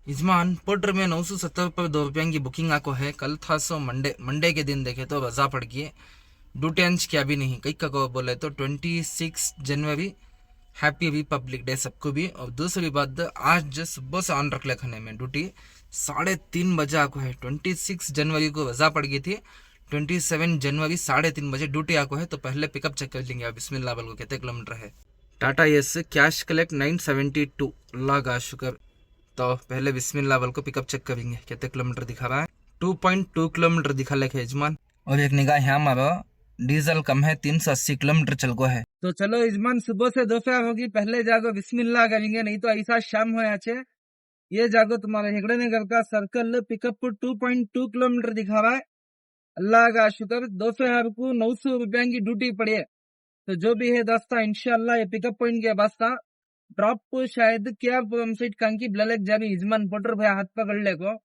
यजमान पोर्टर में 970 पर ₹2 की बुकिंग आको है। कल था सो मंडे के दिन देखे तो रजा पड़ गई। ड्यूटेंस क्या भी नहीं कई का बोले तो 26 जनवरी हैप्पी रिपब्लिक डे सबको भी। और दूसरी बात, आज सुबह से ऑन रख ले खाने में ड्यूटी 3:30 बजे आको है। 26 जनवरी को रजा पड़ गई थी। 27 जनवरी 3:30 बजे ड्यूटी आको है। तो पहले पिकअप चेक कर लेंगे। अब बिस्मिल्लाह बोल को कितने किलोमीटर है। टाटा एस कैश कलेक्ट 972, अल्लाह का शुक्र। तो पहले बिस्मिल्लाह बोल को पिकअप चेक करेंगे कितने किलोमीटर दिखा रहा है। 2.2 किलोमीटर दिखा लेके यजमान। और एक निगाह यहाँ मारो, डीजल कम है, 380 किलोमीटर चल को है। तो चलो यजमान, सुबह से दोपहर होगी, पहले जागो बिस्मिल्लाह करेंगे, नहीं तो ऐसा शाम हो याचे। ये जागो तुम्हारे हेगड़े नगर का सर्कल पिकअप 2.2 किलोमीटर दिखा रहा है। अल्लाह का शुक्र, दोपहर को 900 रुपया की ड्यूटी पड़ी है। तो जो भी है दोस्ता, इंशाल्लाह ये पिकअप पॉइंट के वास्ता ड्रॉप शायद क्या सीट कांकी ब्ललेक जाबी इजमान पोटर भाई हाथ पकड़ ले को।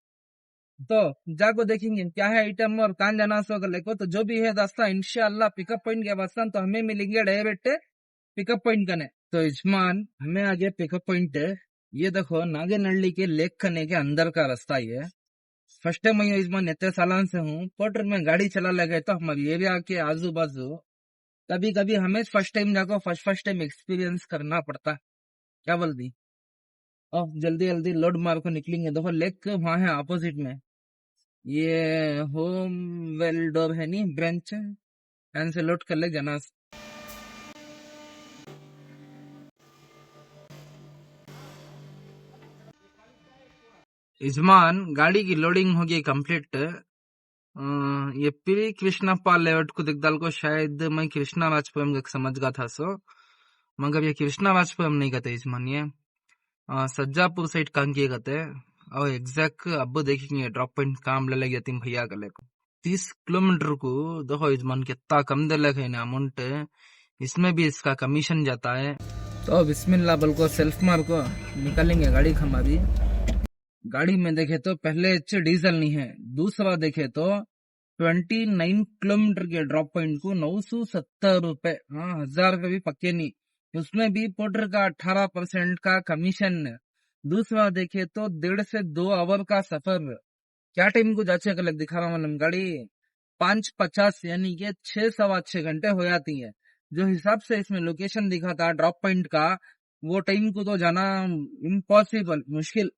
तो जाको देखेंगे क्या है आइटम और कान जाना सो कर ले को। तो जो भी है दोस्ता, इंशाल्लाह पिकअप पॉइंट के वास्ता तो हमें मिलेंगे डायरेक्ट पिकअप पॉइंट कने। तो इजमान हमें आगे पिकअप पॉइंट है, ये देखो नागे नल्ली के लेक खने के अंदर का रास्ता ये है। फर्स्ट टाइम मैं इजमान इतने सालन से हूँ पोटर में गाड़ी चला लगे, तो हमारे एरिया के आजू बाजू कभी कभी हमें फर्स्ट टाइम जाकर फर्स्ट टाइम एक्सपीरियंस करना पड़ता। क्या बोल दी। और जल्दी जल्दी लोड मार को निकलेंगे। देखो लेक वहां है अपोजिट में, ये होम वेल डोर है नी ब्रांच, यहाँ से लोड कर ले जाना। इजमान गाड़ी की लोडिंग होगी कंप्लीट। ये प्री कृष्णा पाल लेआउट को दिख डाल को, शायद मैं कृष्णा राजपुरम का समझ गया था सो, मगर ये कृष्णा राजपुरम नहीं कहते इजमान, ये सज्जापुर साइड काम किए गए। और एग्जैक्ट अब देखेंगे ड्रॉप पॉइंट काम ले लेगी तीन भैया का लेको 30 किलोमीटर को। देखो इजमान कितना कम दे लगे ना अमाउंट, इसमें भी इसका कमीशन जाता है। तो बिस्मिल्लाह बोल को सेल्फ मार को निकालेंगे गाड़ी हमारी। गाड़ी में देखे तो पहले अच्छे डीजल नहीं है, दूसरा देखे तो 29 किलोमीटर के ड्रॉप पॉइंट को 970 रुपए, हाँ 1000 का भी पक्के नहीं। उसमें भी पोर्टर का 18% का कमीशन। दूसरा देखे तो 1.5 से 2 आवर का सफर। क्या टाइम को जाचे का लग दिखा रहा हूँ गाड़ी 5:50 यानी कि 6-6.25 घंटे हो जाती है। जो हिसाब से इसमें लोकेशन दिखा था ड्रॉप पॉइंट का, वो टाइम को तो जाना इम्पॉसिबल, मुश्किल।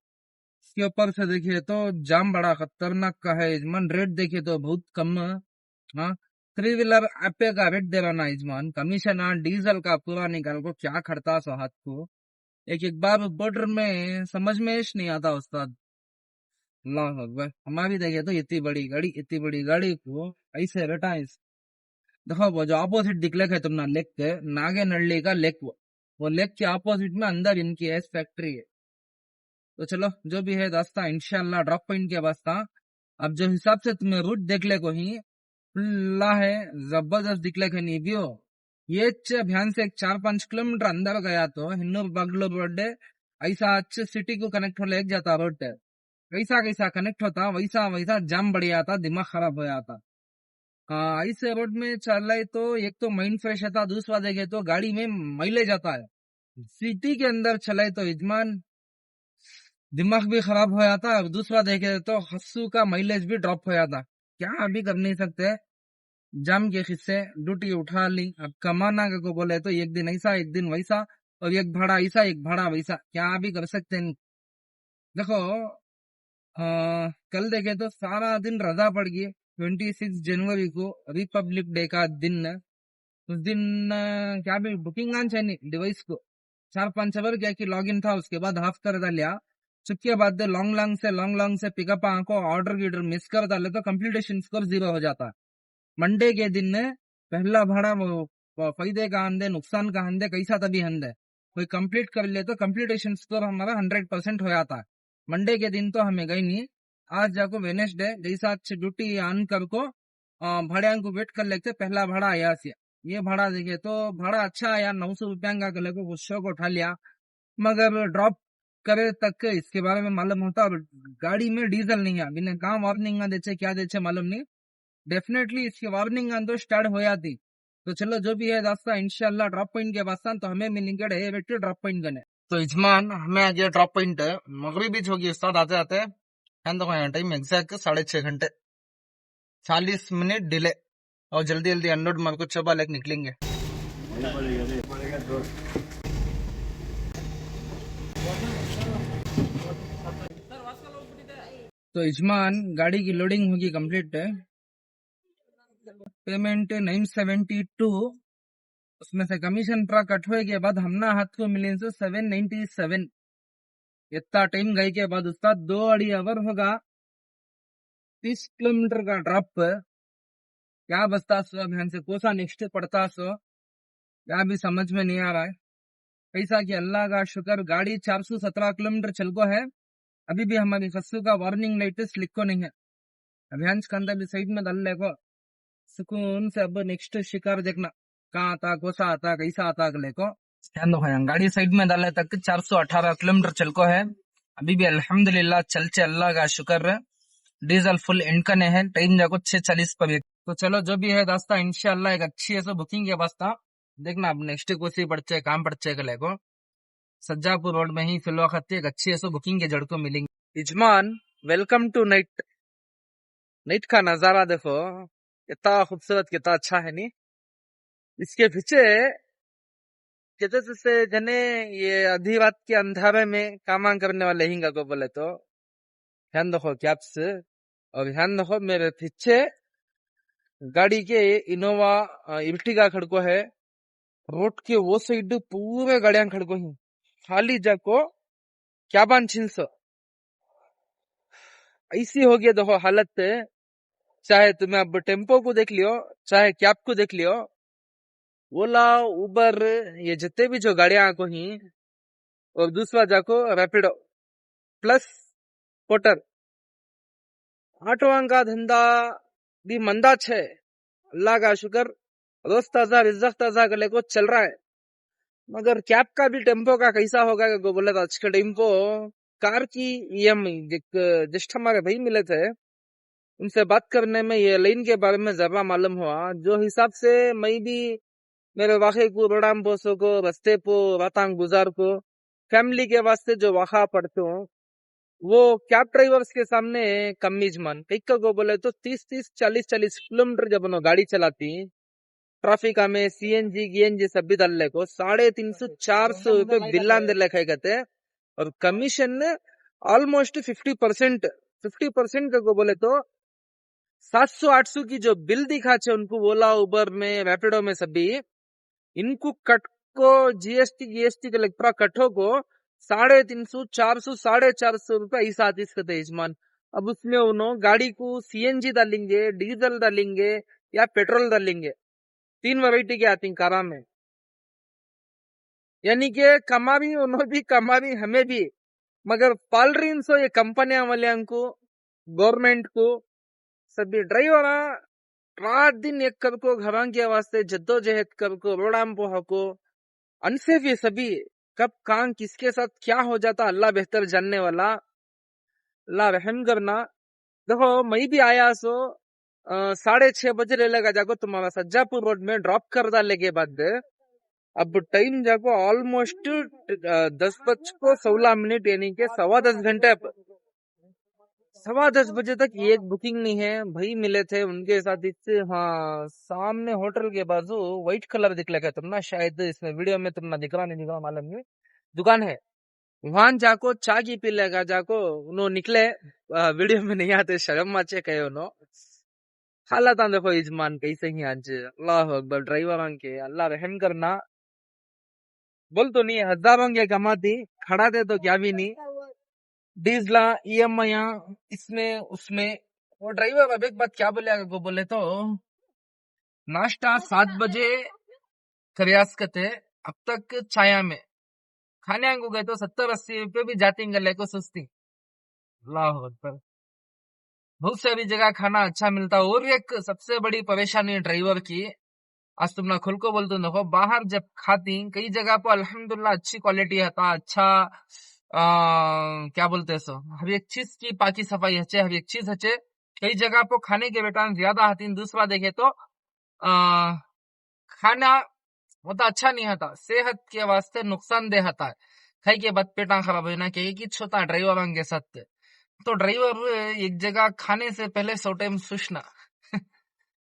इसके ऊपर से देखिए तो जाम बड़ा खतरनाक का है इजमान। रेट देखिए तो बहुत कम। हाँ, 3 व्हीलर एपे का रेट दे रहा ना इजमान। कमीशन डीजल का पूरा निकाल को क्या खड़ता सो हाथ को। एक एक बार बॉर्डर में समझ में नहीं आता उस्ताद। अल्लाह अकबर। हमारी देखे तो इतनी बड़ी गाड़ी को ऐसे रेटा देखो। वो जो ऑपोजिट दिखले है तुमने लेक के नागे नल्ली का लेक, वो लेक के ऑपोजिट में अंदर इनकी एस फैक्ट्री है। तो चलो जो भी है दास्ता, इंशाल्लाह ड्रॉप पॉइंट के वास्ता अब जो हिसाब से तुम्हें रूट देख ले को ही खुला है, जबरदस्त दिखले के नहीं भी हो। ये ध्यान से 4-5 किलोमीटर अंदर गया तो हिन्नूर बगलो रोड ऐसा अच्छे सिटी को कनेक्ट हो ले जाता रोड। कैसा कैसा कनेक्ट होता वैसा वैसा जाम बढ़ जाता, दिमाग खराब हो जाता। हाँ, ऐसे रोड में चल रहे तो एक तो माइंड फ्रेश होता, दूसरा देखे तो गाड़ी में माइलेज आता है। सिटी के अंदर चले तो यजमान दिमाग भी खराब हो जाता है, दूसरा देखे तो हस्सू का माइलेज भी ड्रॉप हो जाता। क्या अभी कर नहीं सकते, जाम के खिस्से ड्यूटी उठा ली। अब कमाना को बोले तो एक दिन ऐसा एक दिन वैसा, और एक भाड़ा ऐसा एक भाड़ा वैसा, क्या अभी कर सकते नहीं। देखो कल देखे तो सारा दिन रजा पड़ गई। 26 जनवरी को रिपब्लिक डे का दिन, उस दिन क्या भी बुकिंग आन चाहिए डिवाइस को 4-5 आवर क्या कि लॉग इन था, उसके बाद हाफ कर डालिया। चुपके बाद लॉन्ग से पिकअप को ऑर्डर गिडर मिस कर डाले तो कंप्लीटेशन स्कोर 0 हो जाता। मंडे के दिन ने पहला भाड़ा वो फायदे का हंदे नुकसान का हंदे कैसा तभी हंदे कोई कंप्लीट कर ले तो कंप्लीटेशन स्कोर हमारा 100% हो जाता है। मंडे के दिन तो हमें गई नहीं। आज जाको वेनेसडे जैसा अच्छी ड्यूटी ऑन कर को भाड़े को वेट कर लेते, पहला भाड़ा आया से। ये भाड़ा देखे तो भाड़ा अच्छा आया, 900 रुपया का गले को गुस्सों को उठा लिया, मगर ड्रॉप करे तक इसके बारे में मालूम होता। और गाड़ी में डीजल नहीं है, बिना कहाँ वार्निंग देचे क्या देचे मालूम नहीं। डेफिनेटली इसकी वार्निंग तो स्टार्ट हो जाती। तो चलो जो भी है दास्ता, इंशाल्लाह ड्रॉप पॉइंट के वास्ता तो हमें मिलेंगे ड्रॉप पॉइंट करने। तो यजमान हमें आ गया ड्रॉप पॉइंट मगरी बीच होगी उस्ताद आते आते हैं। देखो यहाँ टाइम एग्जैक्ट 6.5 घंटे 40 मिनट डिले और जल्दी जल्दी अनलोड मार को चबा लेके निकलेंगे। तो यजमान गाड़ी की लोडिंग होगी कंप्लीट है। पेमेंट 972 उसमें से कमीशन पूरा कट हुए के बाद हमना हाथ को मिले 797 इतना टाइम गए के बाद उस्ताद 2 आवर होगा 30 किलोमीटर का ड्रॉप क्या बसता सो अभियान से कोसा नेक्स्ट पड़ता सो क्या भी समझ में नहीं आ रहा है। कैसा कि अल्लाह का शुक्र गाड़ी 417 किलोमीटर चल को है। अभी भी हमारी खस्सू का वार्निंग लाइट लिख को नहीं है। अभियान के अंदर भी साइड में डाल लेको सुकून से अब नेक्स्ट शिकार देखना कहाँ आता कोसा आता कैसा आता अगले को ध्यान दो। गाड़ी साइड में डाले तक 418 किलोमीटर चल को है। अभी भी अल्हम्दुलिल्लाह चलचे अल्लाह का शुक्र डीजल फुल इनकन है। टाइम जाको 6:40 पर। तो चलो जो भी है दास्ता इंशाल्लाह एक अच्छी ऐसा बुकिंग के वास्ता देखना अब नेक्स्ट कोसी पड़चे काम पड़चे गले को सज्जापुर रोड में ही फिलवा खाती एक अच्छी ऐसा बुकिंग के जड़ को मिलेंगे। यजमान वेलकम टू नाइट। नाइट का नजारा देखो कितना खूबसूरत कितना अच्छा है नी। इसके पीछे कहते से जने ये आधी रात के अंधारे में काम करने वाले हिंगा को बोले तो ध्यान रखो कैप्स और ध्यान रखो मेरे पीछे गाड़ी के इनोवा इर्टिगा खड़को है। रोड के वो साइड पूरे गाड़ियां खड़को ही खाली जाको क्या बान छिंसो ऐसी हो गया देखो हालत। चाहे तुम्हें अब टेम्पो को देख लियो चाहे कैब को देख लियो ओला उबर ये जितने भी जो गाड़ियां को ही और दूसरा जाको रैपिडो प्लस पोटर ऑटो का धंधा भी मंदा छे। अल्लाह का शुक्र रोज ताजा रिजक ताजा गले को चल रहा है। मगर कैब का भी टेम्पो का कैसा होगा को बोले तो आज के टेम्पो कार की ईएमआई जिस हमारे भाई मिले थे उनसे बात करने में ये लाइन के बारे में जरा मालूम हुआ। जो हिसाब से मैं भी मेरे वाक़े को रोडाम पोसो को रस्ते पो रातांग गुजार को फैमिली के वास्ते जो वाक़ा पढ़ते हो वो कैब ड्राइवर्स के सामने कमीजमान कई को बोले तो 30-30 40-40 किलोमीटर जब उन्होंने गाड़ी चलाती ट्रैफिक में सीएनजी गिएनजी सब भी डालने को 350-400 रुपए बिल्लान दे लिखे गए और कमीशन ऑलमोस्ट 50% को बोले तो 700-800 की जो बिल दिखाचे उनको ओला उबर में रैपिडो में सभी इनको कट को जीएसटी के पूरा कटो को 350 400 450 रुपए ऐसा आतिश करते यजमान। अब उसमें उन्होंने गाड़ी को सीएनजी डालेंगे डीजल डालेंगे या पेट्रोल डालेंगे 3 वैरायटी के आती कारा में। यानी के कमा भी उन्होंने भी कमा भी हमें भी मगर पाल रही सो ये कंपनियां वाले को गवर्नमेंट को सभी ड्राइवर रात दिन एक कर को घरां के वास्ते जद्दोजहद कर को रोडाम पोह को अनसे भी सभी कब कहाँ किसके साथ क्या हो जाता अल्लाह बेहतर जानने वाला। अल्लाह रहम करना। देखो मैं भी आया सो 6:30 बजे ले लगा जाको तुम्हारा सज्जापुर रोड में ड्रॉप कर डाले के बाद अब टाइम जाको ऑलमोस्ट 10:16 यानी के 10:15 घंटे 10:15 बजे तक एक बुकिंग नहीं है। भाई मिले थे उनके साथ इससे हाँ सामने होटल के बाजू व्हाइट कलर दिख लगा तुमना शायद इसमें वीडियो में तुमना दिख रहा नहीं दिख रहा मालूम नहीं दुकान है वहां जाको चाय की पी लेगा जाको उन्होंने निकले वीडियो में नहीं आते शर्म माचे कहे उन्होंने हालात देखो यजमान कैसे ही आज अल्लाह अकबर ड्राइवर के अल्लाह रहम करना। बोल तो नहीं हजारों के कमाती खड़ा थे तो क्या भी नहीं डीजला ईएमआई इसमें उसमें वो ड्राइवर अब एक बात क्या बोलेगा को बोले तो नाश्ता 7 बजे प्रयास करते अब तक छाया में खाने को गए तो 70-80 रुपए भी जाती गले को सुस्ती। अल्लाह अकबर बहुत सारी जगह खाना अच्छा मिलता। और एक सबसे बड़ी परेशानी ड्राइवर की आज तुम ना खुल को बोलते हो देखो बाहर जब खाती कई जगह पर अल्हम्दुलिल्लाह अच्छी क्वालिटी है अच्छा क्या बोलते हैं सो हर एक चीज की पाकी सफाई हचे हर एक चीज हचे। कई जगह पर खाने के बेटा ज्यादा आती दूसरा देखे तो खाना वो तो अच्छा नहीं होता सेहत के वास्ते नुकसानदेह होता है। खाई के बाद पेटा खराब है ना कि छोटा ड्राइवर के साथ तो ड्राइवर एक जगह खाने से पहले 100 टाइम सोचना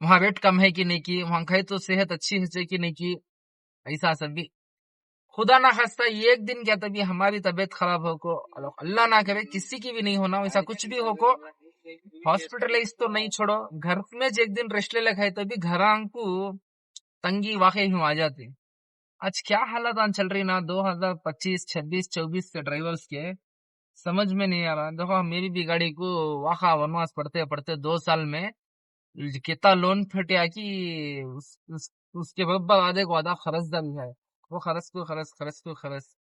वहां वेट कम है कि नहीं की, वहां खाए तो सेहत अच्छी है कि नहीं की, ऐसा सब भी खुदा ना खास्ता एक दिन क्या तभी हमारी तबीयत खराब हो को, अल्लाह ना करे किसी की भी नहीं होना, वैसा कुछ भी हो को हॉस्पिटलाइज तो नहीं छोड़ो, घर में एक दिन रेस्ट ले खाए तो भी घर को तंगी वाकई में आ जाती। आज क्या हालत चल रही ना 2025, 26, 24 के ड्राइवर्स के समझ में नहीं आ रहा। देखो मेरी भी गाड़ी को वाखा वनवास पड़ते पड़ते 2 साल में कितना लोन फटिया कि उसके बब्बा आधे को आधा खर्च दल है, वो खर्च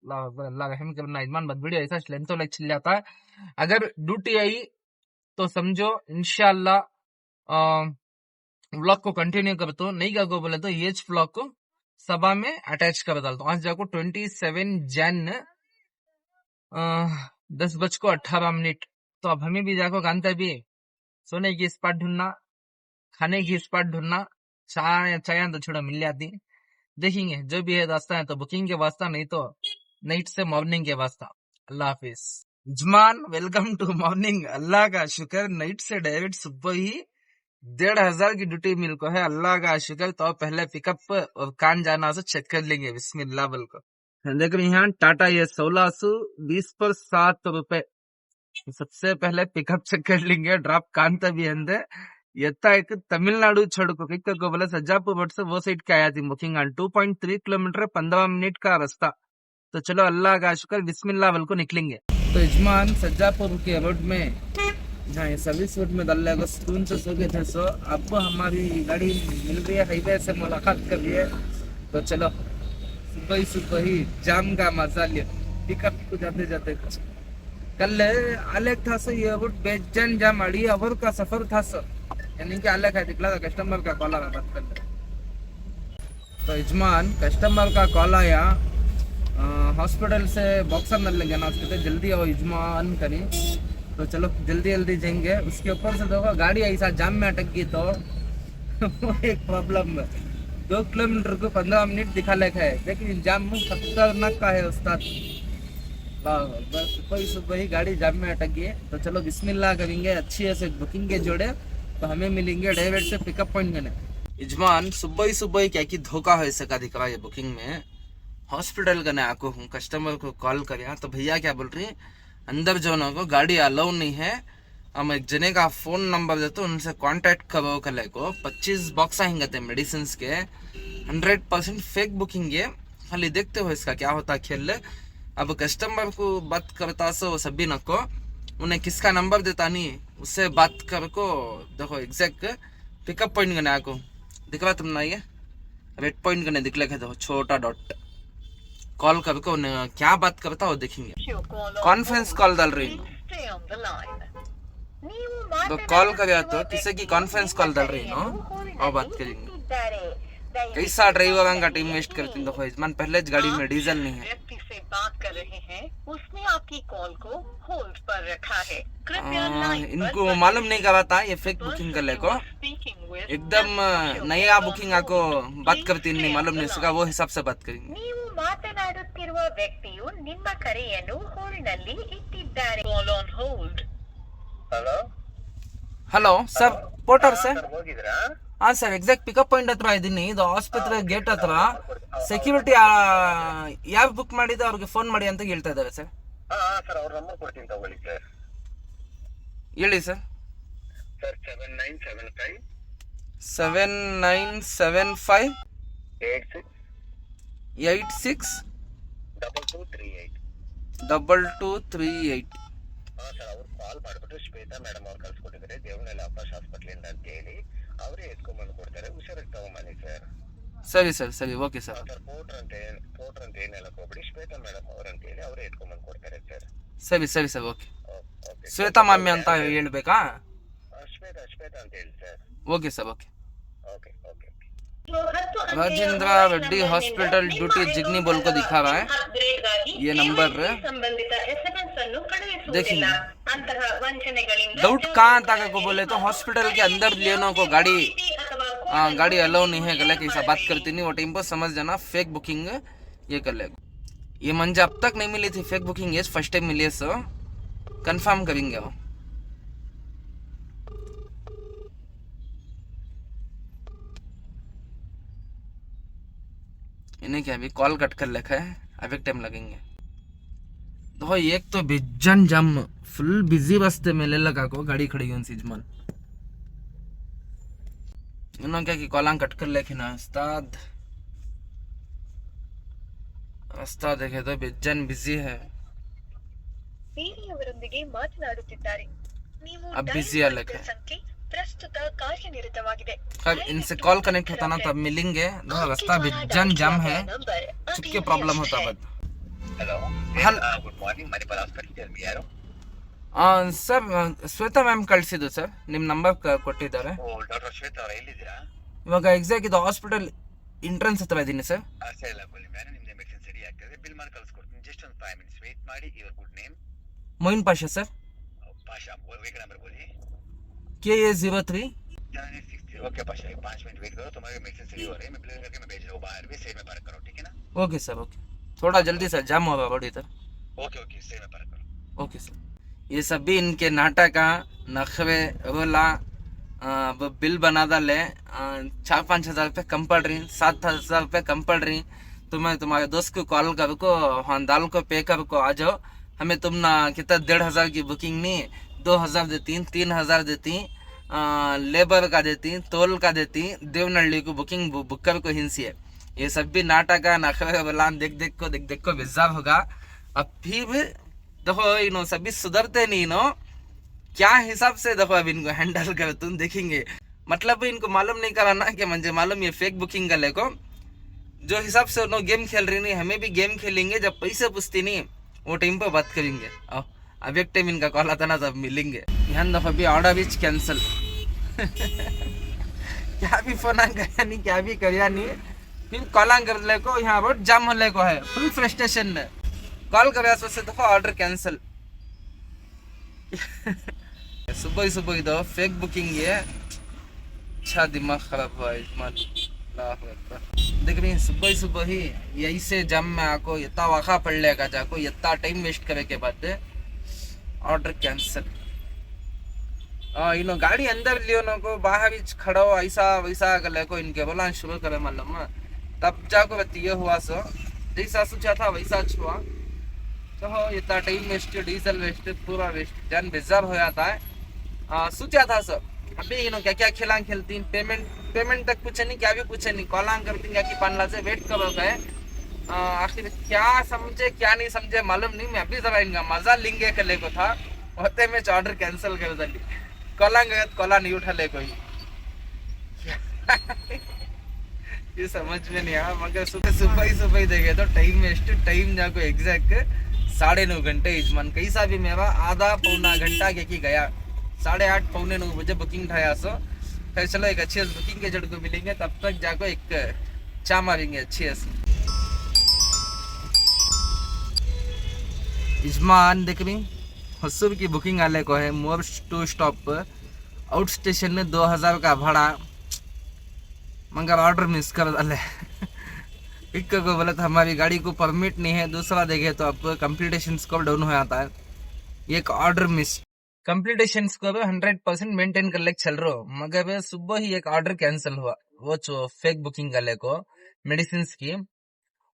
अल्लाह रहम करना इजमान बद वीडियो ऐसा लेंथ तो चल जाता है। अगर ड्यूटी आई तो समझो इंशाल्लाह व्लॉग को कंटिन्यू कर दो, नहीं कर बोले तो ये व्लॉग को सभा में अटैच कर डालता हूँ। आज जाको 27 जन 10:18। तो अब हमें भी जाको जानते भी सोने की स्पॉट ढूंढना, खाने की स्पॉट ढूंढना, चाय तो छोड़ा मिल जाती, देखेंगे जो भी है रास्ता है तो बुकिंग के वास्ता, नहीं तो नाइट से मॉर्निंग के वास्ता। अल्लाह हाफिज। Zaman welcome to morning. अल्लाह का शुक्र नाइट से डायरेक्ट सुबह ही 1,500 की ड्यूटी मिल को है, अल्लाह का शुक्र। तो पहले पिकअप और कान जाना से चेक कर लेंगे बिस्मिल्लाह बोल को। देख रहे यहाँ टाटा ये 1620 पर 7 रुपए। सबसे पहले पिकअप चेक कर लेंगे, ड्रॉप कान तभी अंदर एक तमिलनाडु छोड़ को को बोला सज्जापुर रोड से वो साइड के आया थी बुकिंग 2.3 किलोमीटर 15 मिनट का रास्ता। तो चलो अल्लाह का शुक्र बिस्मिल्लाह बोल को निकलेंगे। तो यजमान सज्जापुर के रोड में जहाँ सर्विस रोड में डाल को सुकून से सो गए थे, सो अब हमारी गाड़ी मिल रही है, हाईवे से मुलाकात कर रही है। तो चलो सुबह ही जाम का मजा लिया, पिकअप को जाते जाते कल अलग था सो ये रोड बेजन जाम अड़ी अवर का सफर था सो, यानी कि अलग है दिखला था। कस्टमर का कॉल आया बात कर। तो यजमान कस्टमर का कॉल आया, हॉस्पिटल से बॉक्सर न लेंगे ना उसके जल्दी आओ यजमान करी। तो चलो जल्दी जल्दी जाएंगे। उसके ऊपर से देखो गाड़ी ऐसा जाम में अटक गई तो एक प्रॉब्लम है, 2 किलोमीटर को 15 मिनट दिखा लेखा है, लेकिन जाम में खतरनाक का है उस्ताद। बस सुबह ही गाड़ी जाम में अटक गई है। तो चलो बिस्मिल्लाह करेंगे, अच्छी से बुकिंग के जोड़े तो हमें मिलेंगे डायरेक्ट से पिकअप पॉइंट में। यजमान सुबह ही क्या कि धोखा है इसका दिख रहा है बुकिंग में। हॉस्पिटल का ना आको हूँ, कस्टमर को कॉल कर तो भैया क्या बोल रही अंदर जो ना को गाड़ी अलाउ नहीं है, हम एक जने का फोन नंबर देते उनसे कांटेक्ट करो कल को। 25 बॉक्स आएंगे थे मेडिसिन के, 100% फेक बुकिंग है, खाली देखते हो इसका क्या होता खेल। अब कस्टमर को बात करता सो सभी न को उन्हें किसका नंबर देता नहीं, उससे बात कर को देखो एग्जैक्ट पिकअप पॉइंट करने आको दिख रहा तुम ना, ये रेड पॉइंट करने दिख लेके देखो छोटा डॉट, कॉल करके उन्हें क्या बात करता हो देखेंगे। कॉन्फ्रेंस कॉल डाल रही हूँ तो कॉल कर तो किसी की कॉन्फ्रेंस कॉल डाल रही हूँ और बात करेंगे। कैसा ड्राइवर का टाइम वेस्ट करती है। देखो यजमान पहले गाड़ी में डीजल नहीं है, व्यक्ति से बात कर रहे हैं, उसने आपकी कॉल को होल्ड पर रखा है, कृपया इनको मालूम नहीं कराता ये फेक बुकिंग कर ले को, एकदम नया बुकिंग आको बात करती नहीं, मालूम नहीं उसका, वो हिसाब से बात करेंगे। ನೀವು ಮಾತನಾಡುತ್ತಿರುವ ವ್ಯಕ್ತಿಯು ನಿಮ್ಮ ಕರೆಯನ್ನು ಹೋಲ್ಡ್ ನಲ್ಲಿ ಇಟ್ಟಿದ್ದಾರೆ। Call on hold. Hello sir porter से ಹೋಗಿದ್ರಾ? हाँ सर एग्जैक्ट पिकअप पॉइंट हत्र इदीनी, ಇದು ಆಸ್ಪತ್ರೆ ಗೇಟ್ ಹತ್ರ ಸೆಕ್ಯೂರಿಟಿ ಯಾರು ಬುಕ್ ಮಾಡಿದೆ ಅವ್ರಿಗೆ ಫೋನ್ ಮಾಡಿ ಅಂತ ಹೇಳ್ತಾ ಇದ್ದಾರೆ ಸರ್। ಸರ್ ಅವ್ರ ನಂಬರ್ ಕೊಡ್ತೀನಿ ತಗೊಳ್ಳಿ ಸರ್। ಹೇಳಿ ಸರ್। ಸರ್ 7975 7975 86 86 2238 2238। ಸರ್ ಅವ್ರು ಕಾಲ್ ಮಾಡ್ಬಿಟ್ಟು ಶ್ವೇತಾ ಮೇಡಮ್ ಅವ್ರು ಕಳ್ಸಿಕೊಟ್ಟಿದ್ದಾರೆ ದೇವನಹಳ್ಳಿ ಆಕಾಶ್ ಹಾಸ್ಪಿಟಲ್ ಅಂತ ಹೇಳಿ, ಅವರೇ ಎತ್ಕೊಂಡ್ಬಂದು ಕೊಡ್ತಾರೆ, ಹುಷಾರಾಗಿ ತಗೊಂಬನ್ನಿ ಸರ್। ಸರಿ ಸರ್ ಸರಿ ಓಕೆ ಸರ್। ಸರ್ ಪೋರ್ಟರ್ ಅಂತ ಏನ್ ಹೇಳಕ್ ಹೋಗ್ಬಿಡಿ, ಶ್ವೇತಾ ಮೇಡಮ್ ಅವ್ರಂತ ಹೇಳಿ ಅವರೇ ಎತ್ಕೊಂಡ್ಬಂದು ಕೊಡ್ತಾರೆ ಸರ್। ಸರಿ ಸರಿ ಸರ್ ಓಕೆ। ಓಕೆ ಶ್ವೇತಾ ಮಾಮಿ ಅಂತ ಹೇಳ್ಬೇಕಾ? ಶ್ವೇತಾ ಅಂತ ಹೇಳಿ sir. Okay sir okay. Okay okay Rajendra Reddy hospital duty जिग्नी बोल को दिखा रहा है, ये नंबर ಸಂಬಂಧಿತ SMS ಅನ್ನು देखिए। ಕಳುಹಿಸುವುದಿಲ್ಲ। ಅಂತಹ ವಂಚನೆಗಳಿಂದ डाउट कहाँ तक को बोले तो हॉस्पिटल के अंदर लेनो को गाड़ी गाड़ी अलाउ नहीं है, गलत ऐसा बात करती नहीं, वो टाइम पर समझ जाना फेक बुकिंग ये कर ले। ये मुझे अब तक नहीं मिली थी फेक बुकिंग, ये फर्स्ट टाइम मिली है, सो कंफर्म करेंगे वो। इन्हें क्या अभी कॉल कट कर रखा है, अभी टाइम लगेंगे। तो एक तो बिजन जम फुल बिजी रास्ते में ले लगा को गाड़ी खड़ी हुई सीजमन इन्होंने क्या कि कॉल कट कर लेकिन उस्ताद रास्ता देखे तो बिजन बिजी है, ಬೇರೆಯವರೊಂದಿಗೆ ಮಾತನಾಡುತ್ತಿದ್ದಾರೆ ನೀವು अब ಡಯಲ್ बिजी ಮಾಡಿದ अलग है। ಸಂಖ್ಯೆ ಪ್ರಸ್ತುತ ಕಾರ್ಯನಿರತವಾಗಿದೆ अब इनसे कॉल कनेक्ट होता ना तब मिलेंगे, रास्ता बिजन जाम है, चुपके प्रॉब्लम होता बद। हेलो ಹಲ್ ಗುಡ್ ಮಾರ್ನಿಂಗ್ ಮಣಿಪಾಲ್ ಹಾಸ್ಪಿಟಲ್ ಯಾರು? ಸರ್ ಶ್ವೇತಾ ಮ್ಯಾಮ್ ಕಳಿಸಿದ್ದು ಸರ್, ನಿಮ್ಮ ನಂಬರ್ ಕೊಟ್ಟಿದ್ದಾರೆ। ಓ ಡಾಕ್ಟರ್ ಶ್ವೇತಾ ಅವರ ಎಲ್ಲಿದ್ದೀರಾ? ಇವಾಗ ಎಕ್ಸಾಕ್ಟ್ ಇದು ಹಾಸ್ಪಿಟಲ್ ಎಂಟ್ರೆನ್ಸ್ ಹತ್ರ ಇದ್ದೀನಿ ಸರ್। ಅಷ್ಟೇ ಇಲ್ಲ ಬನ್ನಿ ನಾನು ನಿಮ್ದು ಮೆಡಿಸಿನ್ ಸರಿ ಆಗ್ತದೆ, ಬಿಲ್ ಮಾಡಿ ಕಳ್ಸ್ಕೊಡ್ತೀನಿ, ಜಸ್ಟ್ ಒಂದು 5 ಮಿನಿಟ್ಸ್ ವೇಟ್ ಮಾಡಿ। Your good name? Moin Pasha sir. Pasha wait number बोलिए। KA03। Okay Pasha 5 minute wait करो, तुम्हारी मेडिसिन सही हो रही है, मैं बिल करके मैं भेज रहा हूँ बाहर भी, सही में पार्क करो, ठीक है ना? ओके सर ओके, थोड़ा जल्दी सर जाम होगा बड़ी इधर। ओके ओके सही में पार्क करो। Okay sir. ये सभी इनके नाटक नखरे रोला अब बिल बना डाले, 4-5 हज़ार रुपये कम पड़ रही, 7 हज़ार रुपये कम पड़ रही, तो मैं तुम्हारे दोस्त को कॉल कर को हाँ दाल को पे कर को आ जाओ, हमें तुम ना कितना 1,500 की बुकिंग नहीं 2,000 देती, 3,000 देती, लेबर का देती, तोल का देती, देवनहल्ली को बुकिंग बुक कर को हिंसी है। ये सब भी नाटक है नखरे बलान देख देख को बेजार होगा। अब फिर भी देखो इनो सभी सुधरते नहीं नो, क्या हिसाब से देखो अब इनको हैंडल कर तुम देखेंगे, मतलब इनको मालूम नहीं करा ना कि मुझे मालूम ये फेक बुकिंग का लेको, जो हिसाब से उन्होंने गेम खेल रही नहीं, हमें भी गेम खेलेंगे, जब पैसे पूछती नहीं वो टाइम पर बात करेंगे। आओ अब एक टाइम इनका कॉल आता ना तब मिलेंगे। यहाँ दफा भी ऑर्डर भी कैंसिल क्या भी फोन गया नहीं, क्या भी करिया नहीं, फिर कॉल कर ले को यहाँ रोड जाम होने को है, फुल फ्रस्ट्रेशन में कॉल कर से दफा ऑर्डर कैंसिल सुबह ही दो फेक बुकिंग ये अच्छा दिमाग खराब हुआ इजमान। देख रही सुबह ही यही से जम में आको इतना वाखा पड़ लेगा जाको, इतना टाइम वेस्ट करे के बाद ऑर्डर कैंसिल। इनो गाड़ी अंदर लियो नो को बाहर ही खड़ा हो ऐसा वैसा कर को इनके बोला शुरू करे मालूम, तब जाको ये हुआ सो जैसा सोचा था वैसा हुआ, तो हो इतना टाइम वेस्ट, डीजल वेस्ट, पूरा वेस्ट, जान बेजार हो जाता है। सोचा था सर अभी इनो क्या क्या खेला खेलती, पेमेंट तक पूछे नहीं, क्या भी पूछे नहीं, कॉल करती क्या कि 5 लाख से वेट करो गए, आखिर क्या समझे क्या नहीं समझे मालूम नहीं, मैं अभी जरा इनका मजा लेंगे कले को था होते में ऑर्डर कैंसिल कर दी, कॉला गए कॉला नहीं उठा ले कोई ये समझ में नहीं आया, मगर सुबह ही देखे तो टाइम वेस्ट, टाइम जाको एग्जैक्ट 9:30 घंटे इजमान, कैसा भी मेरा आधा पौना घंटा की गया, 8:30 पौने 9 बजे बुकिंग ठाया सो, फिर चलो एक अच्छी बुकिंग के जड़ को मिलेंगे, तब तक जाको एक चा मारेंगे अच्छी से। इजमान देख रही हसूर की बुकिंग आले को है, more two stop outstation में 2,000 का भाड़ा, मगर ऑर्डर मिस कर डाले एक को बोला था हमारी गाड़ी को परमिट नहीं है, दूसरा देखे तो अब कंप्लीटेशन स्कोर डाउन हो जाता है, एक order miss, completion score 100% maintain कर ले चल रहा हो, मगर सुबह ही एक ऑर्डर कैंसिल हुआ, वो जो फेक बुकिंग वाले को मेडिसिन की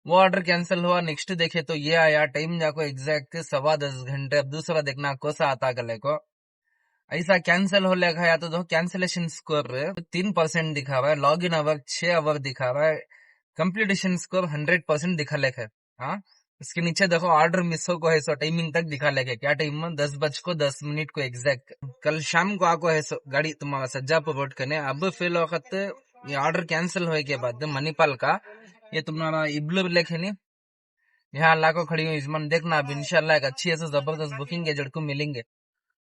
वो ऑर्डर कैंसिल हुआ। नेक्स्ट देखे तो ये आया टाइम जाको एग्जैक्ट 10:15 घंटे, अब दूसरा देखना कोसा आता गले को ऐसा कैंसिल हो लेगा, या तो कैंसिलेशन स्कोर 3% दिखा रहा है, लॉग इन आवर 6 आवर दिखा रहा है, कंप्लीटेशन स्कोर 100% दिखा लेगा। हाँ इसके नीचे देखो ऑर्डर मिस हो को है सो टाइमिंग तक दिखा लेगा, क्या टाइम में 10:10 को एग्जैक्ट, कल शाम को आको है सो गाड़ी तुम्हारा सज्जापुर रोड करने। अब फिर वक्त ये ऑर्डर कैंसिल होने के बाद मणिपाल का ये तुम्हारा इब्लू लेखे नहीं, यहाँ लाखों खड़ी हुई इजमान देखना, अब इंशाल्लाह एक अच्छी ऐसे जबरदस्त बुकिंग के जड़ को मिलेंगे।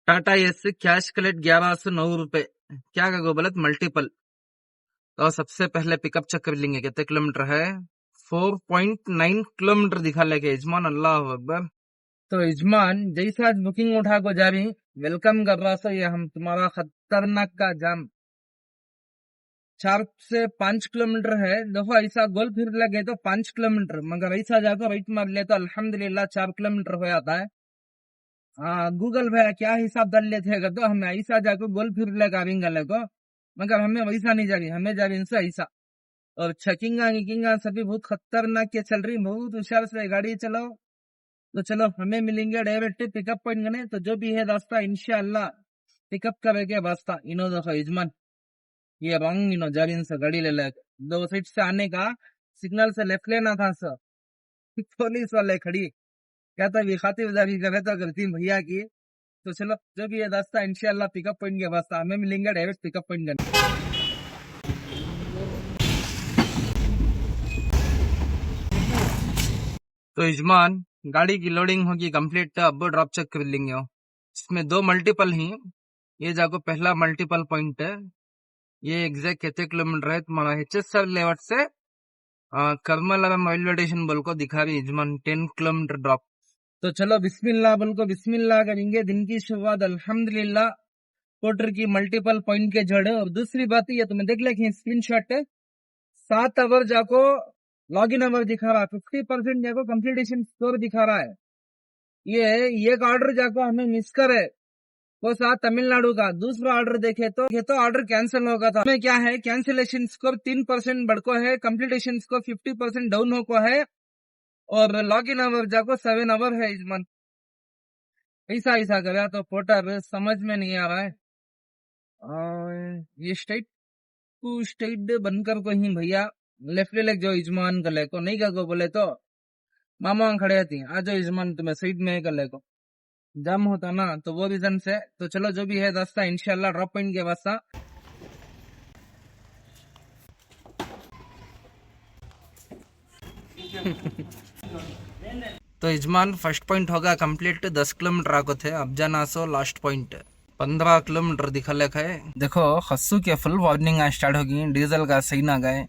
टाटा एस कैश कलेक्ट 1109 रुपए, क्या का गलत मल्टीपल, तो सबसे पहले पिकअप चेक कर लेंगे कितने किलोमीटर है, 4.9 किलोमीटर दिखा लेके इजमान, अल्लाह अकबर। तो इजमान जैसे आज बुकिंग उठा को जा रही वेलकम कर रहा सो, ये हम तुम्हारा खतरनाक का जाम 4 से 5 किलोमीटर है। देखो ऐसा गोल फिर लगे तो 5 किलोमीटर, मगर ऐसा जाकर राइट मार ले तो अल्हम्दुलिल्लाह 4 किलोमीटर हो जाता है। गूगल भैया क्या हिसाब डाल लेते हैं तो हमें ऐसा जाकर गोल फिर लगा रिंगल को, मगर हमें वैसा नहीं जा रही, हमें जा रही ऐसा। और चेकिंगा सभी बहुत खतरनाक के चल रही, बहुत होशियार से गाड़ी चलाओ। तो चलो हमें मिलेंगे डायरेक्ट पिकअप पॉइंट गने, तो जो भी है रास्ता इंशाल्लाह पिकअप करेंगे रास्ता। इनो देखो यजमान, ये रॉन्ग इनो जारिन से गाड़ी ले ले, दो साइड से आने का सिग्नल से लेफ्ट लेना था सर। पुलिस वाले खड़ी कहता भी खातिरदारी करे तो करती भैया की। तो चलो जो भी है रास्ता इंशाल्लाह पिकअप पॉइंट के रास्ता, हमें मिलेंगे डायरेक्ट पिकअप पॉइंट गने। तो यजमान गाड़ी की लोडिंग होगी कंप्लीट, तो अब ड्रॉप चेक कर लेंगे। इसमें 2 मल्टीपल ही, ये जाको पहला मल्टीपल पॉइंट है, ये एग्जैक्ट कितने किलोमीटर है तुम्हारा HSR लेवट से कर्मलम रेलवे स्टेशन बोल को दिखा रही यजमान 10 किलोमीटर ड्रॉप। तो चलो बिस्मिल्लाह बोल को बिस्मिल्लाह करेंगे, दिन की शुरुआत अल्हम्दुलिल्लाह पोर्टर की मल्टीपल पॉइंट के जड़। और दूसरी बात ये तुम्हें देख लेंगे स्क्रीन शॉट, 7 आवर जाको लॉग इन आवर दिखा रहा है, 50% जाको कंप्लीटेशन स्कोर दिखा रहा है। ये एक ऑर्डर जाको हमें मिस करे वो साथ तमिलनाडु का, दूसरा ऑर्डर देखे तो ऑर्डर कैंसिल होगा था। हमें क्या है कैंसिलेशन स्कोर 3% बढ़को है, कंप्लीटेशन स्कोर 50% डाउन होको है, और लॉग इन आवर जाको 7 आवर है इस मंथ। ऐसा करा तो पोर्टर समझ में नहीं आ रहा है। ये स्टेट बनकर को ही भैया लेफ्ट ले जो यजमान कर ले को नहीं कर को बोले तो मामा खड़े थी, आज यजमान तुम्हें साइड में कर ले को जाम होता ना, तो वो रीजन से। तो चलो जो भी है रास्ता इंशाल्लाह ड्रॉप पॉइंट के रास्ता। तो यजमान फर्स्ट पॉइंट होगा कंप्लीट, 10 किलोमीटर आको थे, अब जाना सो लास्ट पॉइंट 15 किलोमीटर दिखा लेखा है। देखो खस्सू के फुल वार्निंग स्टार्ट होगी, डीजल का सही ना गए,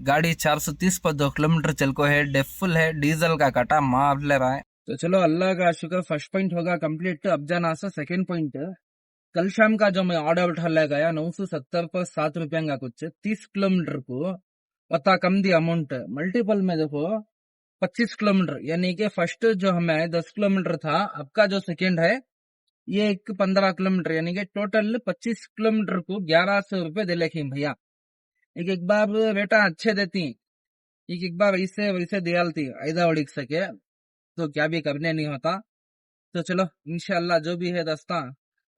गाड़ी 430 पर 2 किलोमीटर चल को है, डेफ फुल है, डीजल का काटा मार ले रहा है। तो चलो अल्लाह का शुक्र फर्स्ट पॉइंट होगा कंप्लीट, अब जाना सो सेकंड पॉइंट। कल शाम का जो मैं ऑर्डर उठा ले गया 970 पर 7 रुपये का कुछ 30 किलोमीटर को पता कम दी अमाउंट, मल्टीपल में देखो 25 किलोमीटर, यानी कि फर्स्ट जो हमें 10 किलोमीटर था, अब का जो सेकेंड है ये 15 किलोमीटर, यानी कि टोटल 25 किलोमीटर को 1100 रुपये दे लेखी भैया। एक बार बेटा अच्छे देती, एक बार ऐसे वैसे दियालती ऐदा उड़ीक सके तो क्या भी करने नहीं होता। तो चलो इंशाल्लाह जो भी है रास्ता,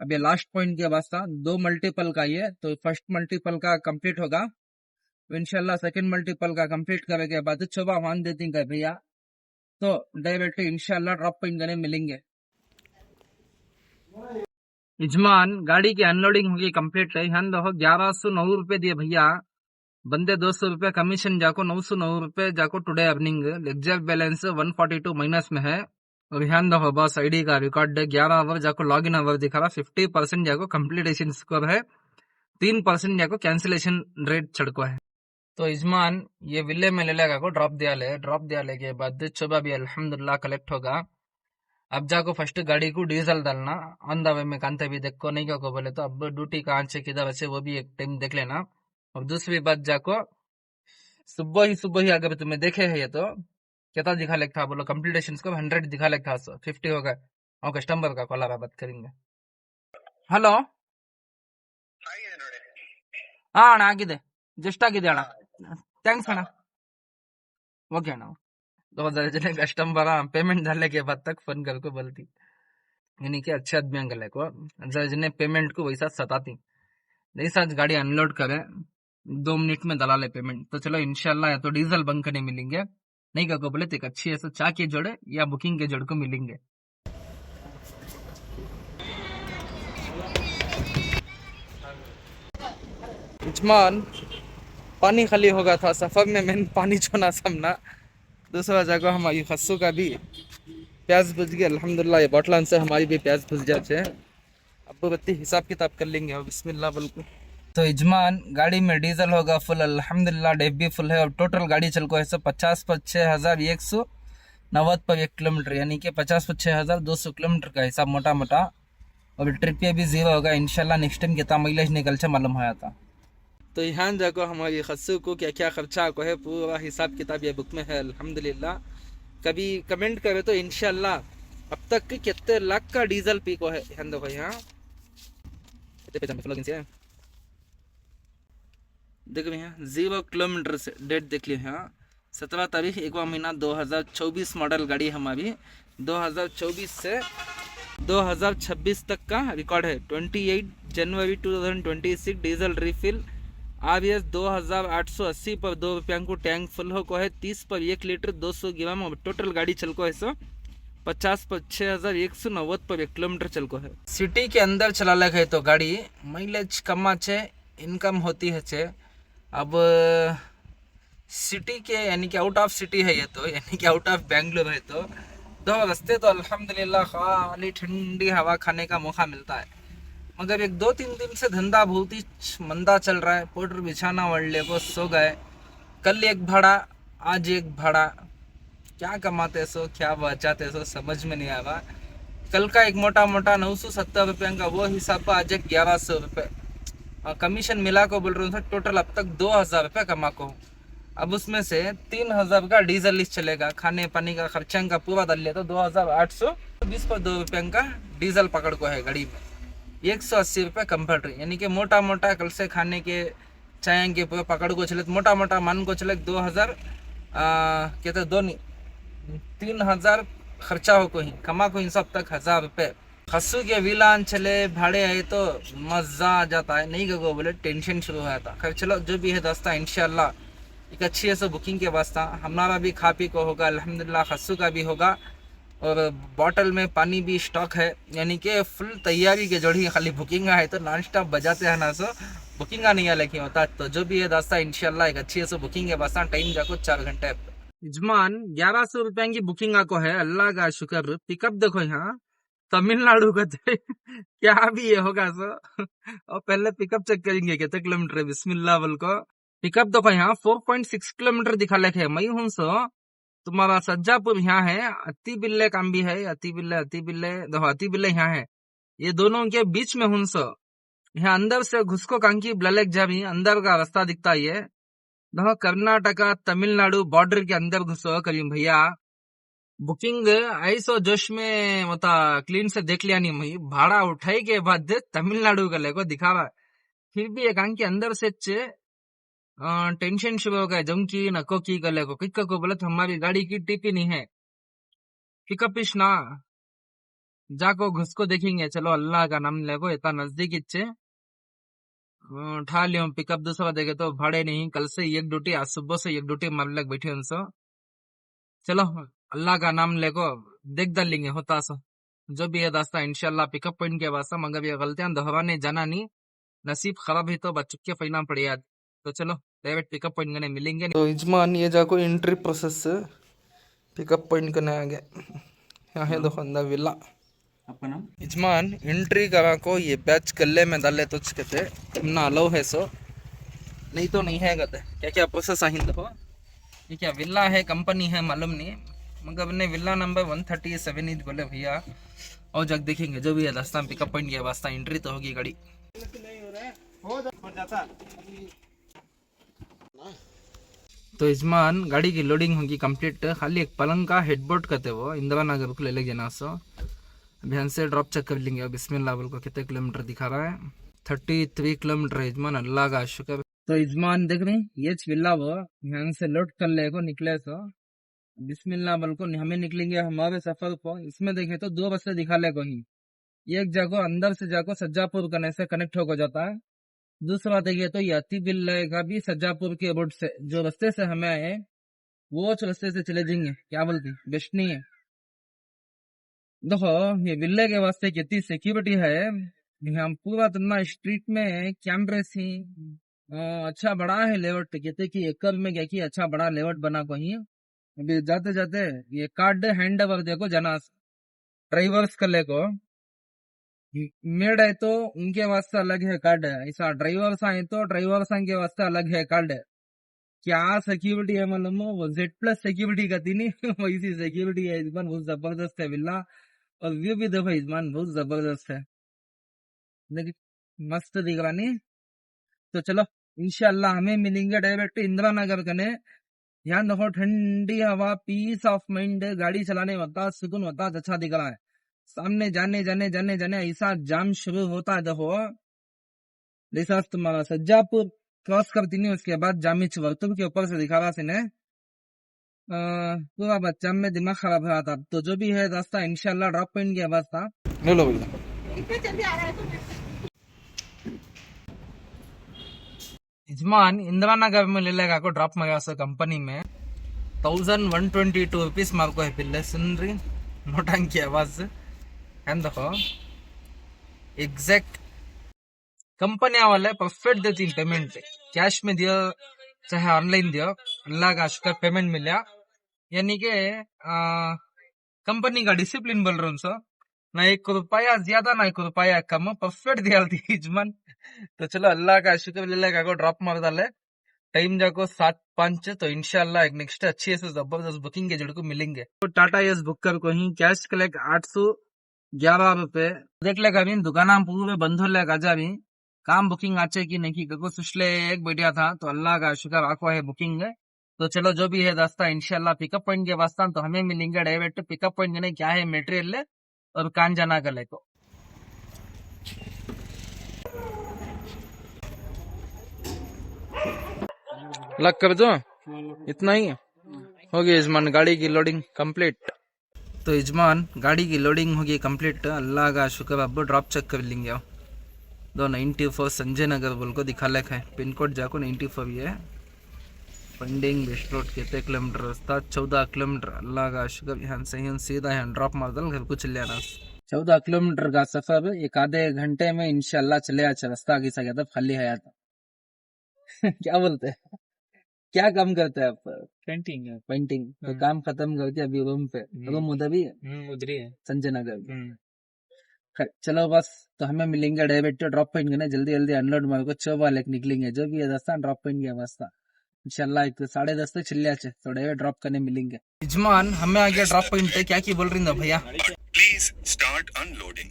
अब ये लास्ट पॉइंट के रास्ता 2 मल्टीपल का ये, तो फर्स्ट मल्टीपल का कंप्लीट होगा, तो इंशाल्लाह सेकंड मल्टीपल का कंप्लीट करने के बाद सुबह मान देती है भैया, तो डायरेक्ट इंशाल्लाह ड्रॉप पॉइंट करने मिलेंगे। यजमान गाड़ी की अनलोडिंग होगी कंप्लीट है, 1109 रुपए दिए भैया, बंदे 200 रुपए कमीशन जाको 909 रुपए जाको today earning, exact balance 142 minus में है। और ध्यान दो बॉस आईडी का रिकॉर्ड 11 आवर जाको लॉग इन आवर दिखा रहा, 50% जाको कंप्लीटेशन स्कोर है, 3% जाको कैंसिलेशन रेट चढ़को है। तो यजमान ये विले में ले लेगा को ड्रॉप दिया ले के बाद सुबह भी अल्हम्दुलिल्लाह कलेक्ट होगा। अब जाको फर्स्ट गाड़ी को डीजल डालना, ऑन द वे में कांते भी देखो नहीं को बोले तो अब ड्यूटी कहाँ से किधर से वो भी एक टाइम देख लेना। और दूसरी बात जाको सुबह ही अगर तुम्हें देखे है ये तो क्या दिखा लेता बोलो कंप्लीटेशन को 100 दिखा लेता, 50 होगा। और कस्टमर का कॉल बात करेंगे। ಹಲೋ ಅಣ್ಣ ಆಗಿದೆ, ಜಸ್ಟ್ ಆಗಿದೆ ಅಣ್ಣ, ಥ್ಯಾಂಕ್ಸ್ ಅಣ್ಣ, ओके अಣ್ಣ। 2000 जने कस्टमर पेमेंट झाले के बाद तक फोन कर को बोलती, यानी कि अच्छे आदमी अंकल को जने पेमेंट को वैसा सताती जैसा गाड़ी अनलोड करे 2 मिनट में दला ले पेमेंट। तो चलो इंशाल्लाह या तो डीजल बंक करने मिलेंगे, नहीं का को बोले तो एक अच्छी ऐसा चाय के जोड़े या बुकिंग के जोड़ को मिलेंगे। यजमान पानी खाली होगा था सफर में, मैंने पानी छोना समना। दूसरा जगह हमारी खस्सू का भी प्याज बुझ गया अल्हम्दुलिल्लाह, ये बॉटलन से हमारी भी प्याज बुझ जाते हैं। अब बत्ती हिसाब किताब कर लेंगे और बिस्मिल्लाह बोल को। तो यजमान गाड़ी में डीजल होगा फुल अल्हम्दुलिल्लाह, डेफ भी फुल है, और टोटल गाड़ी चल को है 50 पर 6190 पर 1 किलोमीटर, यानी कि 50 पर 6200 किलोमीटर का हिसाब मोटा मोटा। और ट्रिप पे भी जीरो होगा इंशाल्लाह, नेक्स्ट टाइम कितना माइलेज निकल से मालूम होया था। तो तो यहाँ जाको हमारी खस्सू को क्या क्या खर्चा को है पूरा हिसाब किताब ये बुक में है अल्हम्दुलिल्लाह। कभी कमेंट करे तो इंशाल्लाह अब तक के कितने लाख का डीजल पी को है। यहाँ देखो यहाँ देखो यहाँ 0 किलोमीटर से डेट देख लियो यहाँ 17 तारीख 1वां महीना 2024 मॉडल गाड़ी हमारी 2024 से 2026 तक का रिकॉर्ड है। 28 जनवरी 2026 डीजल रिफिल आरएस 2880 पर 2 रुपया को टैंक फुल हो को है। 30 पर 1 लीटर 200 ग्राम और टोटल गाड़ी चल को है 150 पर 6190 पर 1 किलोमीटर चल को है। सिटी के अंदर चला लग है तो गाड़ी माइलेज कम छे इनकम होती है छे। अब सिटी के यानी कि आउट ऑफ सिटी है ये तो यानी कि आउट ऑफ बेंगलुरु है तो रास्ते तो अल्हम्दुलिल्लाह खाली ठंडी हवा खाने का मौका मिलता है। मगर 1-2-3 दिन से धंधा बहुत ही मंदा चल रहा है। पाउडर बिछाना वड़ले को सो गए। कल एक भाड़ा आज एक भाड़ा, क्या कमाते सो क्या बचाते सो समझ में नहीं आ रहा। कल का एक मोटा मोटा 970 रुपये का वो हिसाब पर आज 1100 रुपये कमीशन मिला को बोल रहा हूँ। टोटल अब तक 2000 रुपये कमा को हूँ। अब उसमें से 3000 का डीजल लिस्ट चलेगा, खाने पानी का खर्चा का पूरा डाल लिया तो 2820 पर 2 रुपये का डीजल पकड़ को है गाड़ी में। 180 रुपये कंपल्ट्री यानी कि मोटा मोटा कल से खाने के चाय के पूरा पकड़ को चले मोटा मोटा मान को चले 2000 कहते 3000 खर्चा हो को ही कमा को इन सब तक 1000 रुपये। खस्सू के विलान चले भाड़े आए तो मज़ा आ जाता है, नहीं गो बोले टेंशन शुरू हो जाता। खैर चलो जो भी है दोस्ता इंशाल्लाह एक अच्छी ऐसे बुकिंग के वास्ता हमारा भी खा पी को होगा अल्हम्दुलिल्लाह, खस्सू का भी होगा और बॉटल में पानी भी स्टॉक है यानी कि फुल तैयारी के जोड़ी। खाली बुकिंग है तो नॉन स्टॉप बजाते हैं ना सो बुकिंग नहीं है लेकिन होता। तो जो भी है दोस्ता इंशाल्लाह एक अच्छी ऐसे बुकिंग के वास्ता टाइम जाको 4 घंटे यजमान 1100 रुपये की बुकिंग को है। अल्लाह का शुक्र। पिकअप देखो यहाँ तमिलनाडु का क्या भी ये होगा सो और पहले पिकअप चेक करेंगे कितने किलोमीटर है। बिस्मिल्लाह बोल को पिकअप देखो यहाँ 4.6 किलोमीटर दिखा लेके मैं हूँ सो तुम्हारा सज्जापुर यहाँ है। अति बिल्ले काम भी है, अति बिल्ले देखो अति बिल्ले यहाँ है। ये दोनों के बीच में हूँ सो यहाँ अंदर से घुसको कांकी ब्ललेक जा भी अंदर का रास्ता दिखता है। ये देखो कर्नाटका तमिलनाडु बॉर्डर के अंदर घुसो करीम भैया। बुकिंग ऐसो जोश में होता क्लीन से देख लिया नहीं मैं भाड़ा उठाई के बाद तमिलनाडु का लेको दिखा रहा। फिर भी एक के अंदर से टेंशन शुरू हो गया जमकी नको की गले को किक को बोले तो हमारी गाड़ी की टीपी नहीं है पिकअप इश ना जाको घुसको देखेंगे। चलो अल्लाह का नाम लेको इतना नजदीक इच्छे उठा लियो पिकअप। दूसरा देखे तो भाड़े नहीं, कल से एक ड्यूटी आज सुबह से एक ड्यूटी मार लग बैठे उनसे। चलो अल्लाह का नाम लेको देख दल लेंगे होता सो जो भी है दास्ता इंशाल्लाह पिकअप पॉइंट के वास्ता। मगर ये गलतियां दोहराने जाना नहीं, नसीब खराब है तो बच्चों के फैना पड़े याद। तो चलो डायरेक्ट पिकअप पॉइंट करने मिलेंगे। तो यजमान ये जाको एंट्री प्रोसेस से पिकअप पॉइंट करने आ गया। यहाँ है देखो अंदर विला। आपका नाम यजमान एंट्री करा को ये बैच गले में डाले तो कहते ना अलाउ है सो नहीं तो नहीं है कहते क्या क्या प्रोसेस आई देखो। ये क्या विला है कंपनी है मालूम नहीं मगर अपने विला नंबर 137 बोले भैया और जग देखेंगे जो भी है रास्ता पिकअप पॉइंट के वास्ता एंट्री तो होगी गाड़ी। तो यजमान गाड़ी की लोडिंग होगी कंप्लीट। खाली एक पलंग का हेडबोर्ड करते वो इंदिरा नगर को ले लेंगे ना सो अभियान से ड्रॉप चेक कर लेंगे। बिस्मिल्लाह बोल को कितने किलोमीटर दिखा रहा है 33 किलोमीटर यजमान अल्लाह का शुक्र। तो यजमान देख रहे ये विला वो यहाँ से लोड कर ले को निकले तो बिस्मिल्लाह बोल को हमें निकलेंगे हमारे सफर को। इसमें देखे तो 2 रास्ते दिखा ले को ही एक जगह अंदर से जाको सज्जापुर करने से कनेक्ट होकर जाता है। दूसरा देखिए तो ये अति बिल्ले का भी सज्जापुर के रोड से जो रास्ते से हमें आए वो रास्ते से चले जाएंगे। क्या बोलती बेस्ट नहीं है। देखो ये बिल्ले के वास्ते कितनी सिक्योरिटी है यहाँ पूरा इतना स्ट्रीट में कैमरे से अच्छा बड़ा है लेवट कहते कि एकड़ में क्या कि अच्छा बड़ा लेवट बना को ही। अभी जाते जाते ये कार्ड हैंड ओवर देखो जना ड्राइवर्स कर ले को मेड है तो उनके वास्ते अलग है कार्ड है। ऐसा ड्राइवर्स आए तो ड्राइवर्स के वास्ते अलग है कार्ड है। क्या सिक्योरिटी है मालूम वो Z+ सिक्योरिटी कहती नहीं वैसी सिक्योरिटी है। इस बार बहुत जबरदस्त है बिल्ला और व्यू भी देखो इजमान बहुत जबरदस्त है देखिए मस्त दिख रहा नहीं। तो चलो इंशाल्लाह हमें मिलेंगे डायरेक्ट इंदिरा नगर कने। यहाँ देखो ठंडी हवा, पीस ऑफ माइंड, गाड़ी चलाने होता सुकून होता, अच्छा दिख रहा है। सामने जाने जाने जाने जाने ऐसा जाम शुरू होता है। देखो जैसा तुम्हारा सज्जापुर क्रॉस करती नहीं, उसके बाद जामिच वर्तुल के ऊपर से दिखा रहा सीने पूरा बच्चा में दिमाग खराब हो रहा था। तो जो भी है रास्ता इंशाल्लाह ड्रॉप पॉइंट की अवस्था ले लो भैया। यजमान इंदिरा नगर में ले लेगा को ड्रॉप मगा सो कंपनी में 1122 रुपीस मार को है पिल्ले। सुन रही नोटांग की आवाज एंड देखो एग्जैक्ट कंपनी वाले परफेक्ट देती पेमेंट, कैश में दियो चाहे ऑनलाइन दियो, अल्लाह का शुक्र पेमेंट मिला। यानी के कंपनी का डिसिप्लिन बोल रहा हूँ सो, ना एक रुपया ज्यादा ना एक रुपया कम, परफेक्ट दिया थी यजमान। तो चलो अल्लाह का शुक्र ले लेगा को ड्रॉप मार डाले टाइम जाको 7:05। तो इंशाल्लाह एक नेक्स्ट अच्छी से जबरदस्त बुकिंग के जड़ को मिलेंगे। तो टाटा एस बुक कर को ही कैश कलेक्ट 811 रुपए देख लेगा भी दुकाना पूरे बंद हो लेगा जा भी काम बुकिंग आचे की नहीं की सुशले एक बैठा था। तो अल्लाह का शुक्र आखो है बुकिंग है। तो चलो जो भी है रास्ता इंशाल्लाह पिकअप पॉइंट के वास्ता तो हमें मिलेंगे डायरेक्ट पिकअप पॉइंट ने क्या है मटेरियल ले और कान जाना गले को लग कर दो। इतना ही हो गया यजमान, गाड़ी की लोडिंग कंप्लीट। तो यजमान गाड़ी की लोडिंग होगी कंप्लीट, अल्लाह का शुक्र। अब ड्रॉप चेक कर लेंगे। 294 संजय नगर बोल को दिखा लेखा है, पिन कोड जाको 94 है। फंडिंग बेस्ट रोड कितने किलोमीटर रास्ता 14 किलोमीटर। अल्लाह का शुक्र यहाँ से ही सीधा यहाँ ड्रॉप मार दल घर को चले आना। 14 किलोमीटर का सफर एक आधे घंटे में इंशाल्लाह चले आ। रास्ता आगे से गया था खाली है क्या बोलते हैं, क्या काम करते हैं आप? पेंटिंग है। पेंटिंग। तो काम खत्म करके अभी रूम पे, रूम उधर भी है उधर ही है संजय नगर। चलो बस तो हमें मिलेंगे डायरेक्ट ड्रॉप पॉइंट करने। जल्दी जल्दी अनलोड मार को 4 लेक निकलेंगे। जो भी है रास्ता ड्रॉप पॉइंट की अवस्था इंशाल्लाह 10:30 तक चले आचे तो डायरेक्ट ड्रॉप करने मिलेंगे। यजमान हमें आगे ड्रॉप पॉइंट पे क्या की बोल रही भैया? Please start unloading,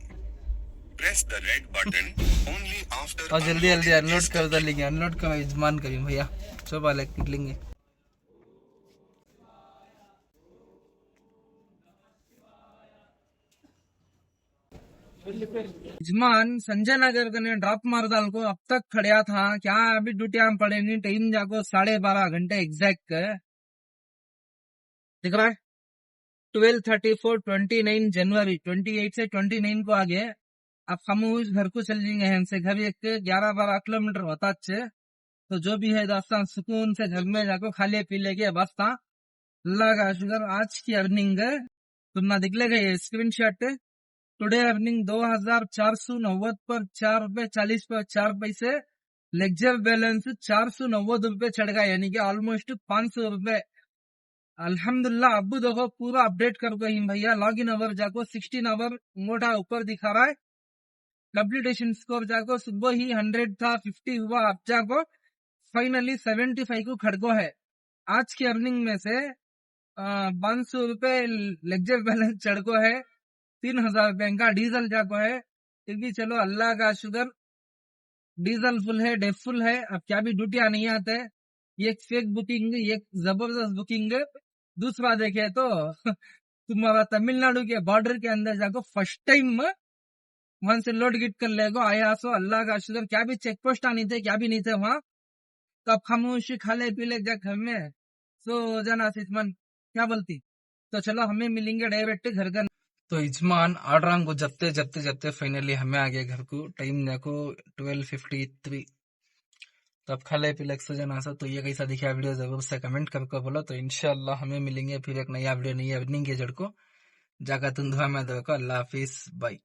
press the red button only after. और जल्दी जल्दी अनलोड कर डालेंगे। अनलोड करो यजमान कभी भैया, 4 लेक निकलेंगे। यजमान संजय नगर कने ड्रॉप मार डाल को अब तक खड़िया था क्या? अभी ड्यूटी में पड़े नहीं, टाइम जाको 12.5 घंटे एग्जैक्ट दिख रहा है। 12:34 29 जनवरी 28 से 29 को आगे अब हम उस घर को चल जाएंगे। हमसे घर एक 11-12 किलोमीटर होता अच्छे। तो जो भी है रास्ता सुकून से घर में जाको खाले पीले के वास्ता अल्लाह का शुक्र। आज की अर्निंग तुम ना दिख लेगा ये स्क्रीन शॉट। टुडे अर्निंग 2490 पर 4 रुपए 40 पर 4 पैसे। लेक्चर बैलेंस 490 रुपए चढ़ गया, यानी कि ऑलमोस्ट 500 रुपए। अल्हम्दुलिल्लाह। अब देखो पूरा अपडेट कर गई भैया। लॉग इन आवर जाको 16 आवर मोटा ऊपर दिखा रहा है। कंप्लीटेशन स्कोर जाको सुबह ही 100 था, 50 हुआ, अब जाको फाइनली 75 को खड़को है। आज की अर्निंग में से 500 रुपए लेक्चर बैलेंस चढ़को है। 3000 रुपए का डीजल जाको है। क्योंकि चलो अल्लाह का शुक्र डीजल फुल है, डेफ फुल है। अब क्या भी ड्यूटियां नहीं आते। ये फेक बुकिंग, ये जबरदस्त बुकिंग। दूसरा देखे तो तुम्हारा तमिलनाडु के बॉर्डर के अंदर जाको फर्स्ट टाइम वहां से लोड गिट कर लेगो आया। सो अल्लाह का शुक्र। क्या भी चेक पोस्ट नहीं थे, क्या भी नहीं थे वहां। तो अब खामोशी खाले पीले जा घर में सो जाना सिस्मन क्या बोलती। तो चलो हमें मिलेंगे डायरेक्ट घर का। तो यजमान ऑर्डर को जपते जपते जपते फाइनली हमें आ गया घर को। टाइम देखो 12:53। तो अब खाले पीले सो जाना सा। तो ये कैसा दिखा वीडियो जरूर से कमेंट करके बोलो। तो इंशाल्लाह हमें मिलेंगे फिर एक नया वीडियो नई अर्निंग के जड़ को जाकर तुम धुआ में देखो। अल्लाह हाफिज, बाय।